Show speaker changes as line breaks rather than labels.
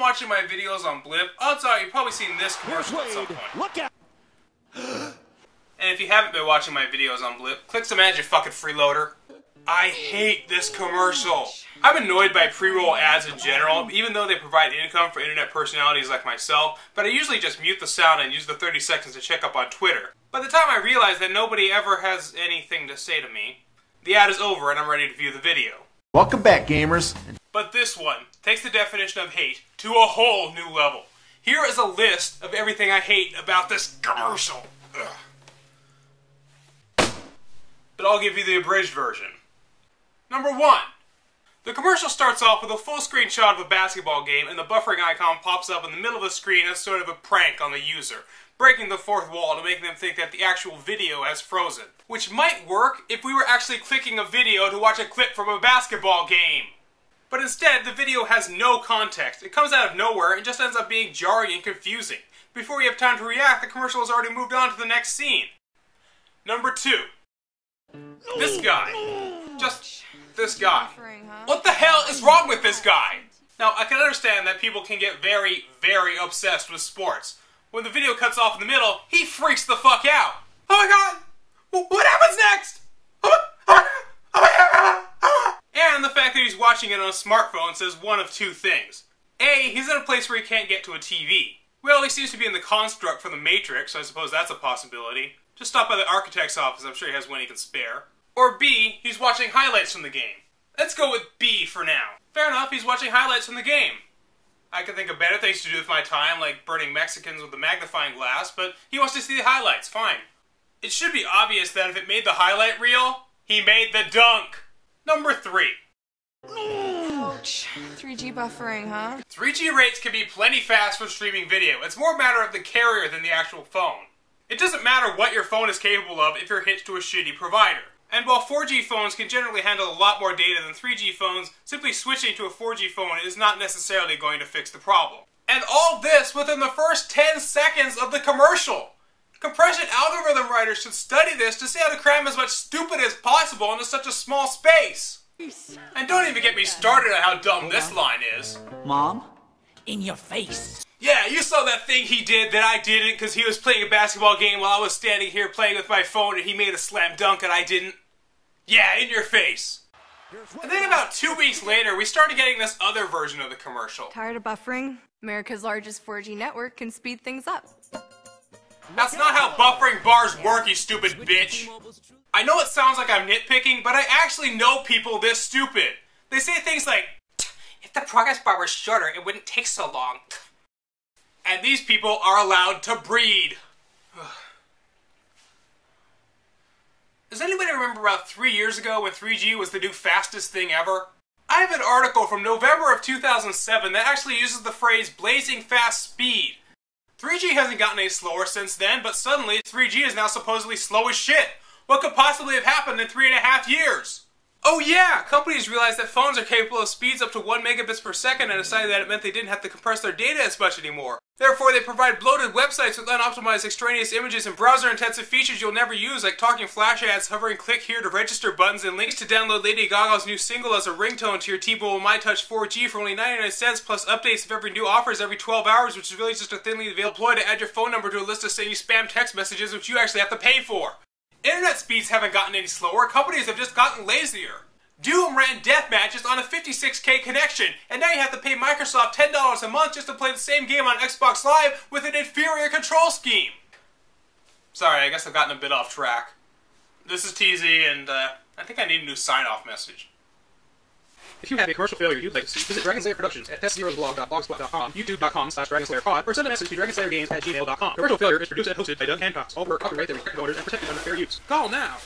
watching my videos on Blip, odds are you've probably seen this commercial at some point.
Look out!
And if you haven't been watching my videos on Blip, click some ads, you fucking freeloader. I hate this commercial. I'm annoyed by pre-roll ads in general, even though they provide income for internet personalities like myself, but I usually just mute the sound and use the 30 seconds to check up on Twitter. By the time I realize that nobody ever has anything to say to me, the ad is over and I'm ready to view the video.
Welcome back, gamers.
But this one takes the definition of hate to a whole new level. Here is a list of everything I hate about this commercial. Ugh. But I'll give you the abridged version. Number 1. The commercial starts off with a full screen shot of a basketball game and the buffering icon pops up in the middle of the screen as sort of a prank on the user, breaking the fourth wall to make them think that the actual video has frozen. Which might work if we were actually clicking a video to watch a clip from a basketball game. But instead, the video has no context. It comes out of nowhere and just ends up being jarring and confusing. Before you have time to react, the commercial has already moved on to the next scene. Number 2. This guy. Just this guy. What the hell is wrong with this guy? Now, I can understand that people can get very, very obsessed with sports. When the video cuts off in the middle, he freaks the fuck out. Oh my god! What happens next? And the fact that he's watching it on a smartphone says one of two things. A, he's in a place where he can't get to a TV. Well, he seems to be in the construct for the Matrix, so I suppose that's a possibility. Just stop by the architect's office, I'm sure he has one he can spare. Or B, he's watching highlights from the game. Let's go with B for now. Fair enough, he's watching highlights from the game. I could think of better things to do with my time, like burning Mexicans with a magnifying glass, but he wants to see the highlights, fine. It should be obvious that if it made the highlight reel, he made the dunk. Number 3.
Ouch. 3G buffering, huh?
3G rates can be plenty fast for streaming video. It's more a matter of the carrier than the actual phone. It doesn't matter what your phone is capable of if you're hitched to a shitty provider. And while 4G phones can generally handle a lot more data than 3G phones, simply switching to a 4G phone is not necessarily going to fix the problem. And all this within the first 10 seconds of the commercial! Compression algorithm writers should study this to see how to cram as much stupid as possible into such a small space. And don't even get me started on how dumb this line is.
Mom, in your face.
Yeah, you saw that thing he did that I didn't because he was playing a basketball game while I was standing here playing with my phone and he made a slam dunk and I didn't. Yeah, in your face. And then about 2 weeks later, we started getting this other version of the commercial.
Tired of buffering? America's largest 4G network can speed things up.
That's not how buffering bars work, you stupid bitch. I know it sounds like I'm nitpicking, but I actually know people this stupid. They say things like, if the progress bar was shorter, it wouldn't take so long. And these people are allowed to breed. Does anybody remember about 3 years ago when 3G was the new fastest thing ever? I have an article from November of 2007 that actually uses the phrase blazing fast speed. 3G hasn't gotten any slower since then, but suddenly 3G is now supposedly slow as shit. What could possibly have happened in 3.5 years? Oh yeah, companies realized that phones are capable of speeds up to 1 megabits per second and decided that it meant they didn't have to compress their data as much anymore. Therefore, they provide bloated websites with unoptimized extraneous images and browser-intensive features you'll never use, like talking flash ads, hovering click here to register buttons, and links to download Lady Gaga's new single as a ringtone to your T-Mobile MyTouch 4G for only 99 cents, plus updates of every new offers every 12 hours, which is really just a thinly veiled ploy to add your phone number to a list of saying you spam text messages, which you actually have to pay for. Internet speeds haven't gotten any slower, companies have just gotten lazier. Doom ran death matches on a 56K connection, and now you have to pay Microsoft $10 a month just to play the same game on Xbox Live with an inferior control scheme. Sorry, I guess I've gotten a bit off track. This is TZ, and I think I need a new sign-off message.
If you have a commercial failure you'd like to see, visit Dragon Slayer Productions at testzeroblog.blogspot.com, youtube.com/DragonSlayerPod, or send a message to DragonSlayerGames@gmail.com. Commercial Failure is produced and hosted by Doug Hancock. All work copyright the respective owners and protected under fair use. Call now!